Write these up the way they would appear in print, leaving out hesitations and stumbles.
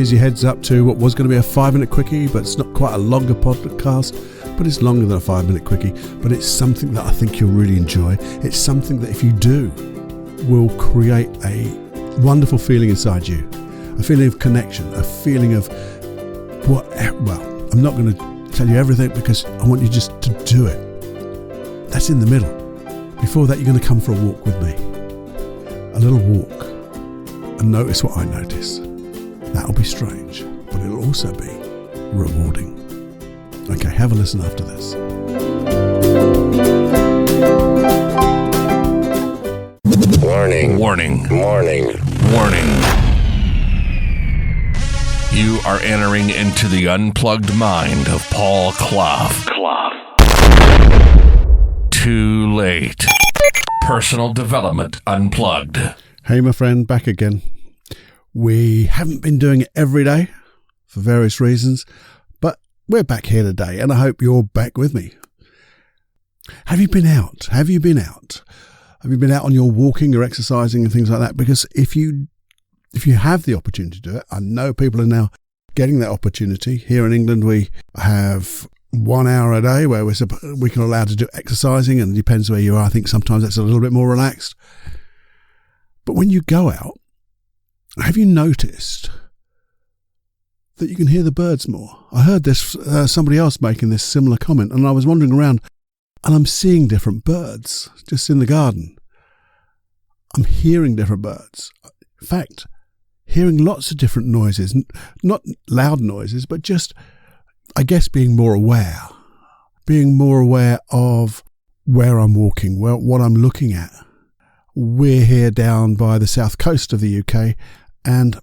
here's your heads up to what was going to be a 5-minute quickie, but it's not quite a longer podcast, but it's longer than a 5-minute quickie, but it's something that I think you'll really enjoy. It's something that if you do, will create a wonderful feeling inside you, a feeling of connection, a feeling of I'm not going to tell you everything because I want you just to do it. That's in the middle. Before that, you're going to come for a walk with me. A little walk. And notice what I notice. That'll be strange, but it'll also be rewarding. Okay, have a listen after this. Warning. Warning. Warning. Warning. You are entering into the unplugged mind of Paul Clough. Too late. Personal Development Unplugged. Hey, my friend, back again. We haven't been doing it every day for various reasons, but we're back here today, and I hope you're back with me. Have you been out? Have you been out on your walking or exercising and things like that? Because if you have the opportunity to do it, I know people are now getting that opportunity. Here in England, we have 1 hour a day where we can allow to do exercising, and it depends where you are. I think sometimes that's a little bit more relaxed. But when you go out, have you noticed that you can hear the birds more? I heard this somebody else making this similar comment, and I was wandering around, and I'm seeing different birds just in the garden. I'm hearing different birds. In fact, hearing lots of different noises, not loud noises, but just, I guess, being more aware of where I'm walking, what I'm looking at. We're here down by the south coast of the UK, and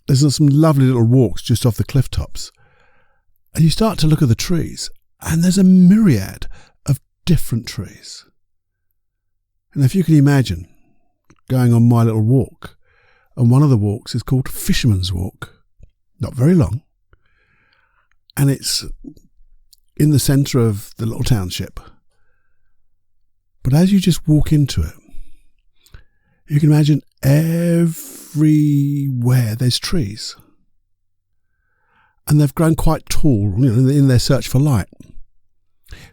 there's some lovely little walks just off the cliff tops. And you start to look at the trees, and there's a myriad of different trees. And if you can imagine going on my little walk, and one of the walks is called Fisherman's Walk, not very long, and it's in the centre of the little township. But as you just walk into it, you can imagine everywhere there's trees. And they've grown quite tall, in their search for light.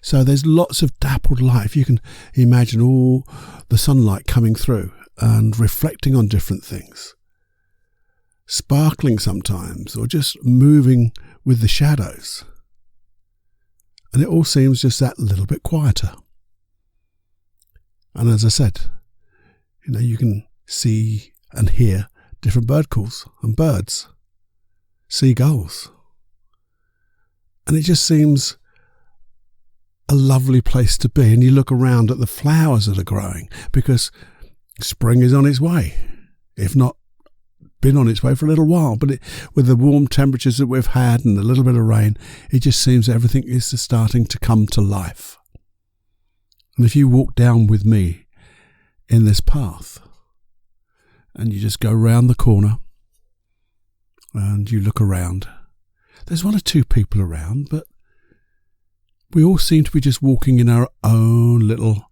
So there's lots of dappled light. If you can imagine all the sunlight coming through and reflecting on different things. Sparkling sometimes, or just moving with the shadows. And it all seems just that little bit quieter. And as I said, you can see and hear different bird calls and birds, seagulls. And it just seems a lovely place to be. And you look around at the flowers that are growing, because spring is on its way, if not been on its way for a little while. But with the warm temperatures that we've had and a little bit of rain, it just seems everything is starting to come to life. And if you walk down with me in this path, and you just go round the corner, and you look around, there's 1 or 2 people around, but we all seem to be just walking in our own little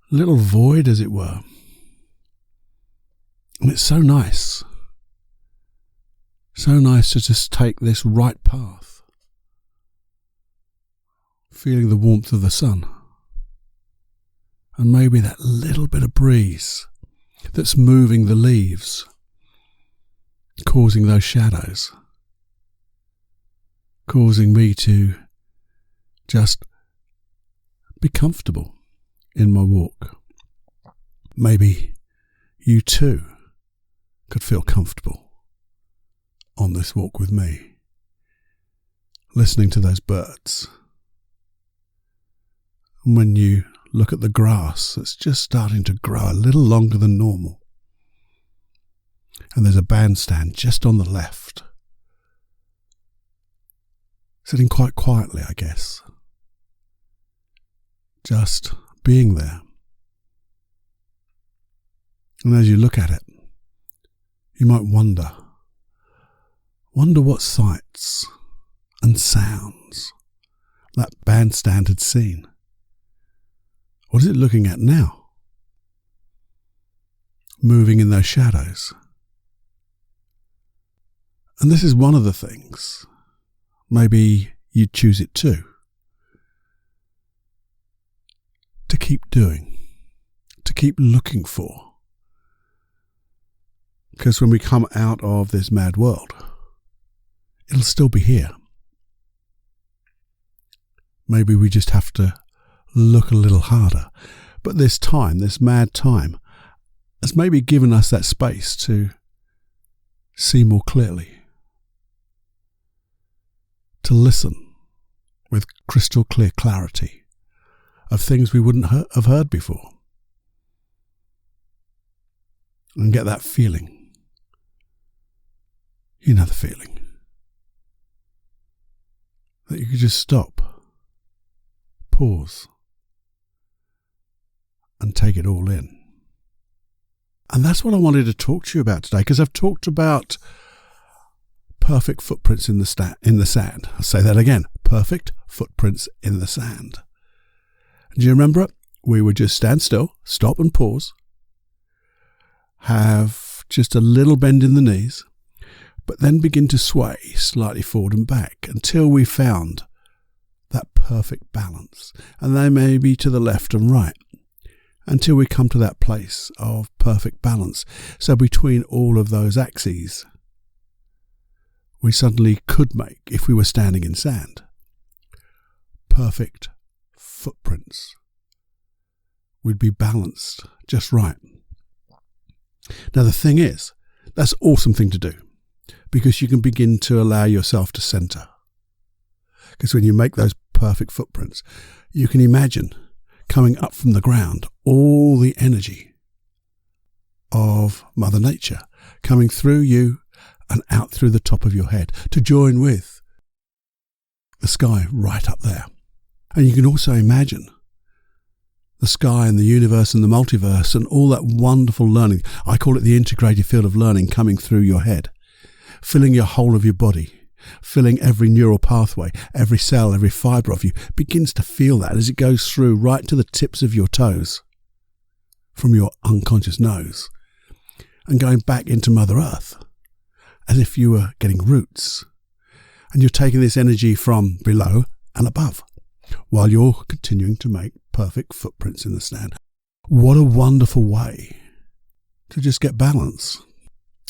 void, as it were. And it's so nice to just take this right path, feeling the warmth of the sun, and maybe that little bit of breeze that's moving the leaves, causing those shadows, causing me to just be comfortable in my walk. Maybe you too could feel comfortable on this walk with me, listening to those birds. And when you look at the grass, it's just starting to grow a little longer than normal. And there's a bandstand just on the left, sitting quite quietly, I guess, just being there. And as you look at it, you might wonder what sights and sounds that bandstand had seen. What is it looking at now? Moving in those shadows. And this is one of the things. Maybe you choose it too. To keep doing. To keep looking for. Because when we come out of this mad world, it'll still be here. Maybe we just have to look a little harder. But this time, this mad time, has maybe given us that space to see more clearly. To listen with crystal clear clarity of things we wouldn't have heard before. And get that feeling. You know the feeling. That you could just stop, pause, and take it all in. And that's what I wanted to talk to you about today, because I've talked about perfect footprints in the sand. I'll say that again. Perfect footprints in the sand. Do you remember it? We would just stand still, stop and pause, have just a little bend in the knees, but then begin to sway slightly forward and back until we found that perfect balance. And they may be to the left and right until we come to that place of perfect balance. So between all of those axes, we suddenly could make, if we were standing in sand, perfect footprints. We'd be balanced just right. Now the thing is, that's an awesome thing to do, because you can begin to allow yourself to center. Because when you make those perfect footprints, you can imagine coming up from the ground all the energy of Mother Nature coming through you and out through the top of your head to join with the sky right up there. And you can also imagine the sky and the universe and the multiverse and all that wonderful learning. I call it the integrated field of learning coming through your head, filling your whole of your body, filling every neural pathway, every cell, every fibre of you begins to feel that as it goes through right to the tips of your toes from your unconscious nose and going back into Mother Earth as if you were getting roots. And you're taking this energy from below and above while you're continuing to make perfect footprints in the sand. What a wonderful way to just get balance,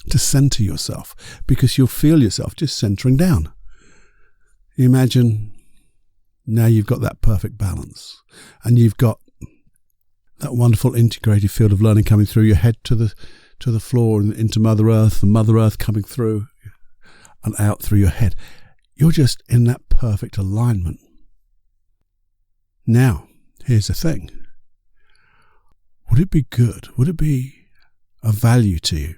to center yourself, because you'll feel yourself just centering down. You imagine now you've got that perfect balance and you've got that wonderful integrated field of learning coming through your head to the floor and into Mother Earth, and Mother Earth coming through and out through your head. You're just in that perfect alignment. Now, here's the thing. Would it be good? Would it be of value to you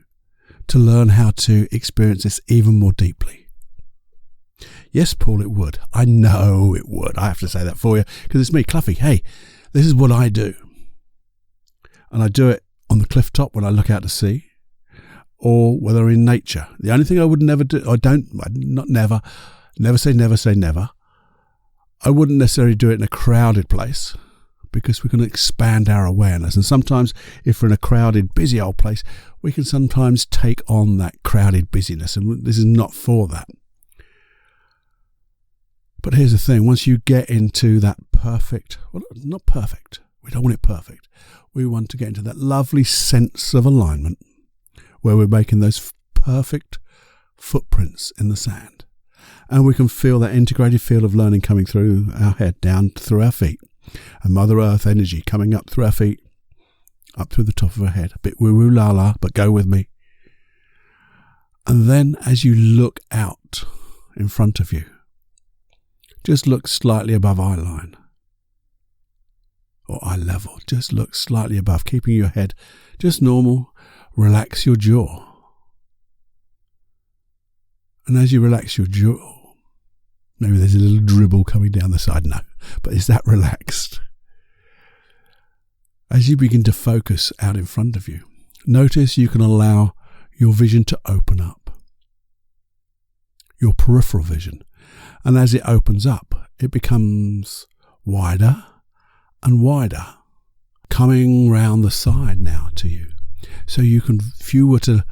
to learn how to experience this even more deeply? Yes, Paul, it would. I know it would. I have to say that for you because it's me, Cluffy. Hey, this is what I do. And I do it on the cliff top when I look out to sea, or whether in nature. The only thing I would never do, never say never. I wouldn't necessarily do it in a crowded place because we can expand our awareness. And sometimes if we're in a crowded, busy old place, we can sometimes take on that crowded busyness. And this is not for that. But here's the thing. Once you get into that perfect, well, not perfect. We don't want it perfect. We want to get into that lovely sense of alignment where we're making those perfect footprints in the sand. And we can feel that integrated field of learning coming through our head, down through our feet. And Mother Earth energy coming up through our feet, up through the top of our head. A bit woo-woo la-la, but go with me. And then as you look out in front of you, just look slightly above eye line. Or eye level. Just look slightly above, keeping your head just normal. Relax your jaw. And as you relax your jaw, maybe there's a little dribble coming down the side. No, but is that relaxed? As you begin to focus out in front of you, notice you can allow your vision to open up. Your peripheral vision. And as it opens up, it becomes wider and wider, coming round the side now to you. So you can, if you were to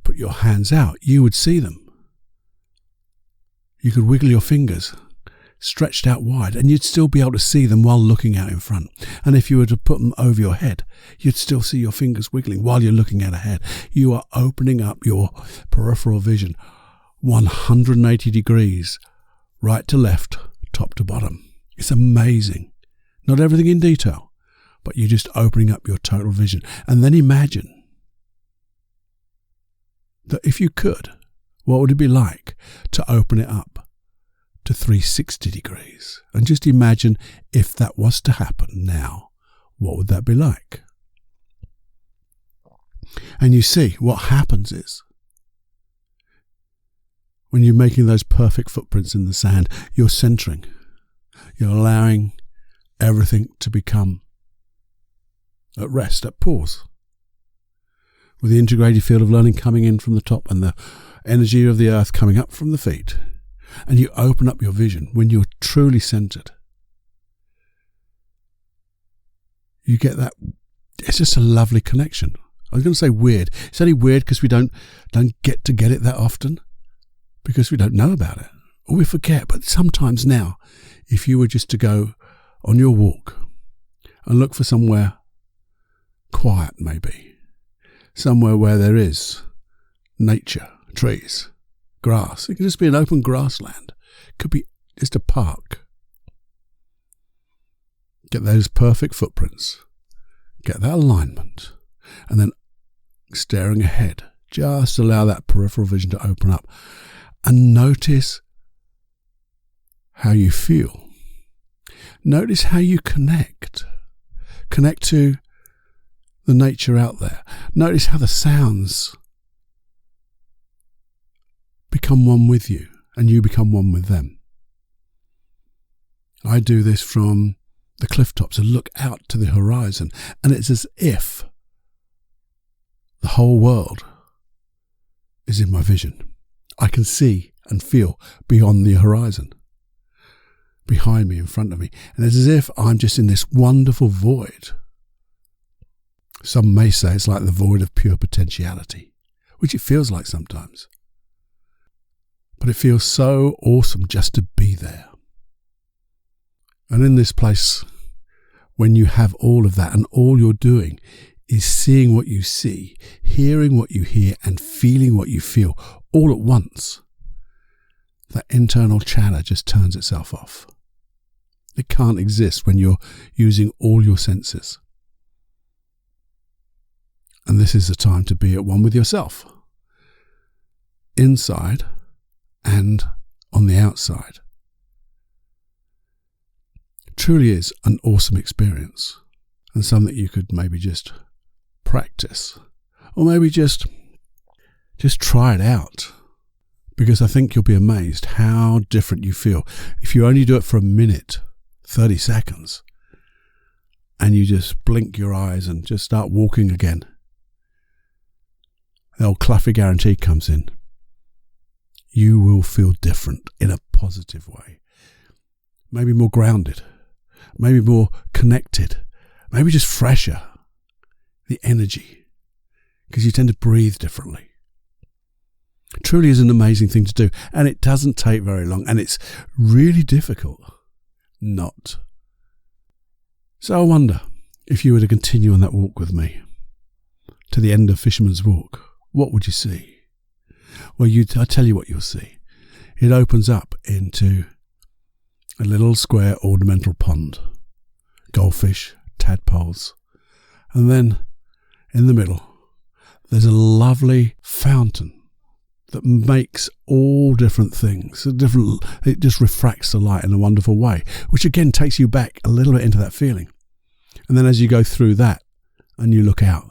put your hands out, you would see them. You could wiggle your fingers stretched out wide, and you'd still be able to see them while looking out in front. And if you were to put them over your head, you'd still see your fingers wiggling while you're looking out ahead. You are opening up your peripheral vision 180 degrees, right to left, top to bottom. It's amazing. Not everything in detail, but you're just opening up your total vision. And then imagine that if you could, what would it be like to open it up to 360 degrees? And just imagine if that was to happen now, what would that be like? And you see, what happens is, when you're making those perfect footprints in the sand, you're centering. You're allowing everything to become at rest, at pause. With the integrated field of learning coming in from the top and the energy of the earth coming up from the feet. And you open up your vision when you're truly centered. You get that. It's just a lovely connection. I was going to say weird. It's only weird because we don't get to get it that often, because we don't know about it, or we forget. But sometimes now, if you were just to go on your walk and look for somewhere quiet, maybe somewhere where there is nature, trees, grass. It could just be an open grassland. It could be just a park. Get those perfect footprints. Get that alignment. And then staring ahead. Just allow that peripheral vision to open up. And notice how you feel. Notice how you connect. Connect to the nature out there. Notice how the sounds become one with you, and you become one with them. I do this from the cliff tops and look out to the horizon, and it's as if the whole world is in my vision. I can see and feel beyond the horizon, behind me, in front of me, and it's as if I'm just in this wonderful void. Some may say it's like the void of pure potentiality, which it feels like sometimes. But it feels so awesome just to be there. And in this place, when you have all of that and all you're doing is seeing what you see, hearing what you hear, and feeling what you feel all at once, that internal chatter just turns itself off. It can't exist when you're using all your senses. And this is the time to be at one with yourself, inside and on the outside. It truly is an awesome experience, and something you could maybe just practice, or maybe just try it out, because I think you'll be amazed how different you feel if you only do it for a minute, 30 seconds, and you just blink your eyes and just start walking again. The old Cluffy guarantee comes in. You will feel different in a positive way. Maybe more grounded. Maybe more connected. Maybe just fresher. The energy. Because you tend to breathe differently. It truly is an amazing thing to do. And it doesn't take very long. And it's really difficult not. So I wonder if you were to continue on that walk with me to the end of Fisherman's Walk, what would you see? Well, I'll tell you what you'll see. It opens up into a little square ornamental pond, goldfish, tadpoles, and then in the middle there's a lovely fountain that makes all different things. It just refracts the light in a wonderful way, which again takes you back a little bit into that feeling. And then as you go through that and you look out,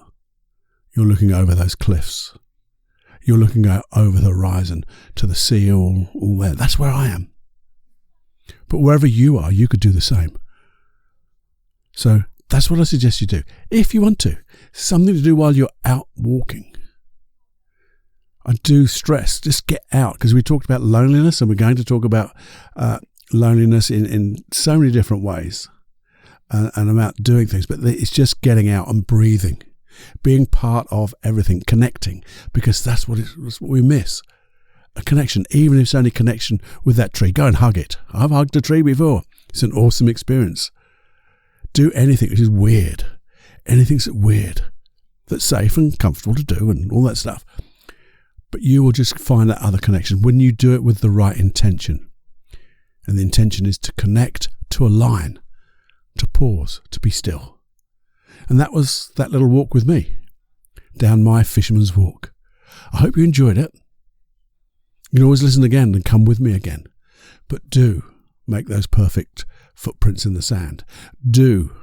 you're looking over those cliffs. You're looking out over the horizon to the sea all there. That's where I am. But wherever you are, you could do the same. So that's what I suggest you do. If you want to, something to do while you're out walking. I do stress, just get out, because we talked about loneliness, and we're going to talk about loneliness in so many different ways and about doing things. But it's just getting out and breathing. Being part of everything, connecting, because that's what we miss. a connection, even if it's only a connection with that tree. Go and hug it. I've hugged a tree before. It's an awesome experience. Do anything which is weird. Anything that's weird, that's safe and comfortable to do and all that stuff. But you will just find that other connection when you do it with the right intention. And the intention is to connect, to align, to pause, to be still. And that was that little walk with me down my fisherman's walk. I hope you enjoyed it. You can always listen again and come with me again. But do make those perfect footprints in the sand. Do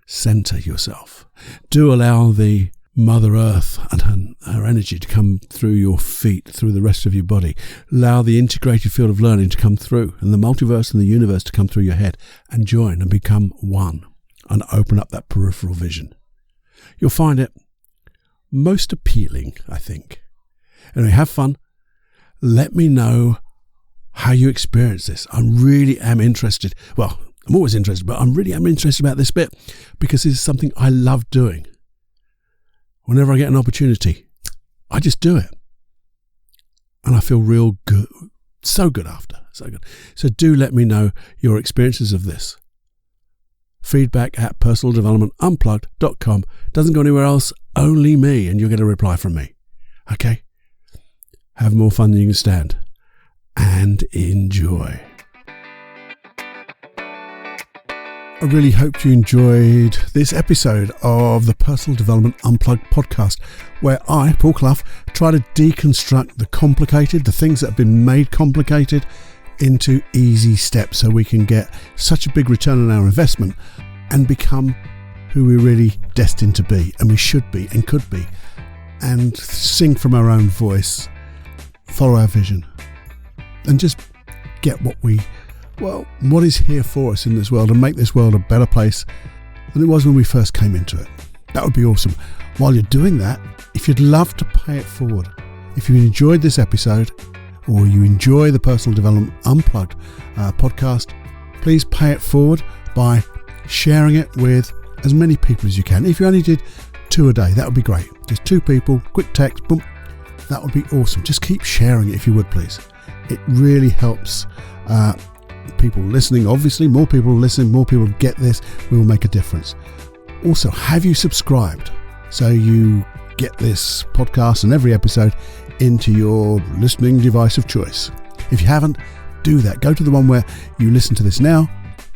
center yourself. Do allow the Mother Earth and her energy to come through your feet, through the rest of your body. Allow the integrated field of learning to come through and the multiverse and the universe to come through your head and join and become one and open up that peripheral vision. You'll find it most appealing, I think. Anyway, have fun. Let me know how you experience this. I really am interested. Well, I'm always interested, but I really am interested about this bit because it's something I love doing. Whenever I get an opportunity, I just do it. And I feel real good. So good after. So good. So do let me know your experiences of this. Feedback at personaldevelopmentunplugged.com. Doesn't go anywhere else, only me, and you'll get a reply from me. Okay? Have more fun than you can stand. And enjoy. I really hope you enjoyed this episode of the Personal Development Unplugged podcast, where I, Paul Clough, try to deconstruct the complicated, the things that have been made complicated, into easy steps so we can get such a big return on our investment and become who we're really destined to be, and we should be and could be, and sing from our own voice, follow our vision, and just get what is here for us in this world and make this world a better place than it was when we first came into it. That would be awesome. While you're doing that, if you'd love to pay it forward, if you enjoyed this episode or you enjoy the Personal Development Unplugged podcast, please pay it forward by sharing it with as many people as you can. If you only did 2 a day, that would be great. Just 2 people, quick text, boom. That would be awesome. Just keep sharing it if you would, please. It really helps people listening. Obviously, more people listening, more people get this, we will make a difference. Also, have you subscribed so you get this podcast and every episode into your listening device of choice? If you haven't, do that. Go to the one where you listen to this now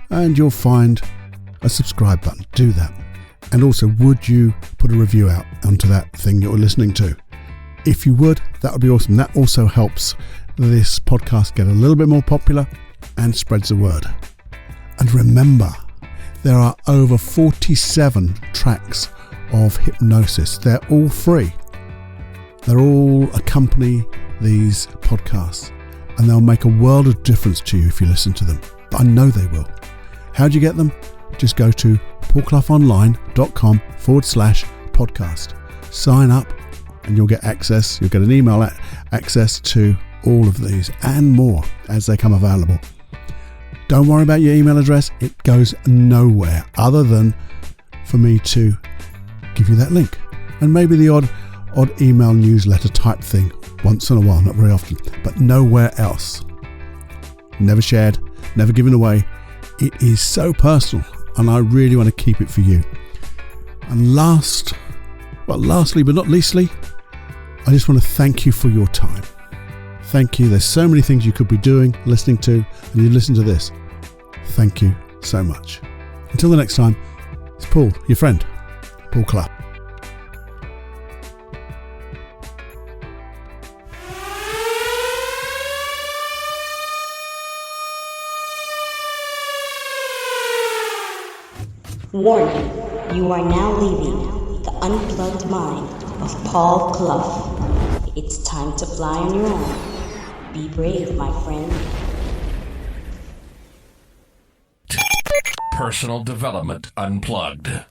and you'll find a subscribe button. Do that. And also, would you put a review out onto that thing you're listening to? If you would, that would be awesome. That also helps this podcast get a little bit more popular and spreads the word. And remember, there are over 47 tracks of hypnosis. They're all free. They're all accompany these podcasts, and they'll make a world of difference to you if you listen to them. I know they will. How do you get them? Just go to paulcloughonline.com/podcast. Sign up and you'll get access. You'll get an email access to all of these and more as they come available. Don't worry about your email address. It goes nowhere other than for me to give you that link. And maybe the odd email newsletter type thing once in a while, not very often, but nowhere else. Never shared, never given away. It is so personal and I really want to keep it for you. And lastly but not leastly, I just want to thank you for your time. Thank you. There's so many things you could be doing, listening to, and you listen to this. Thank you so much. Until the next time, it's Paul, your friend, Paul Clough. Warning, you are now leaving the unplugged mind of Paul Clough. It's time to fly on your own. Be brave, my friend. Personal Development Unplugged.